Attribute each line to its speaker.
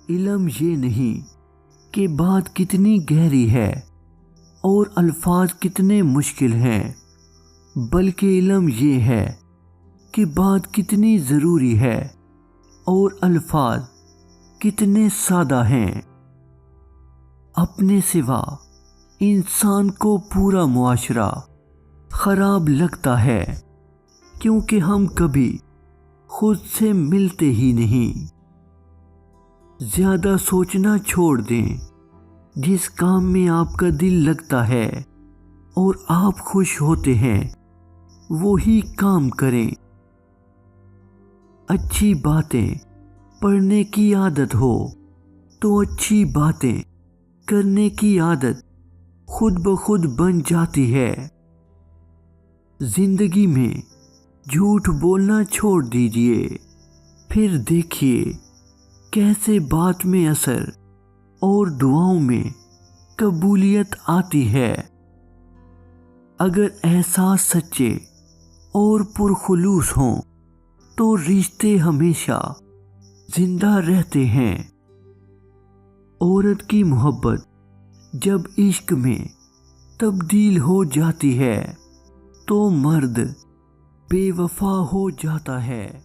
Speaker 1: علم یہ نہیں کہ بات کتنی گہری ہے اور الفاظ کتنے مشکل ہیں، بلکہ علم یہ ہے کہ بات کتنی ضروری ہے اور الفاظ کتنے سادہ ہیں۔ اپنے سوا انسان کو پورا معاشرہ خراب لگتا ہے کیونکہ ہم کبھی خود سے ملتے ہی نہیں۔ زیادہ سوچنا چھوڑ دیں، جس کام میں آپ کا دل لگتا ہے اور آپ خوش ہوتے ہیں وہی کام کریں۔ اچھی باتیں پڑھنے کی عادت ہو تو اچھی باتیں کرنے کی عادت خود بخود بن جاتی ہے۔ زندگی میں جھوٹ بولنا چھوڑ دیجئے، پھر دیکھیے کیسے بات میں اثر اور دعاؤں میں قبولیت آتی ہے۔ اگر احساس سچے اور پرخلوص ہوں تو رشتے ہمیشہ زندہ رہتے ہیں۔ عورت کی محبت جب عشق میں تبدیل ہو جاتی ہے تو مرد بے وفا ہو جاتا ہے۔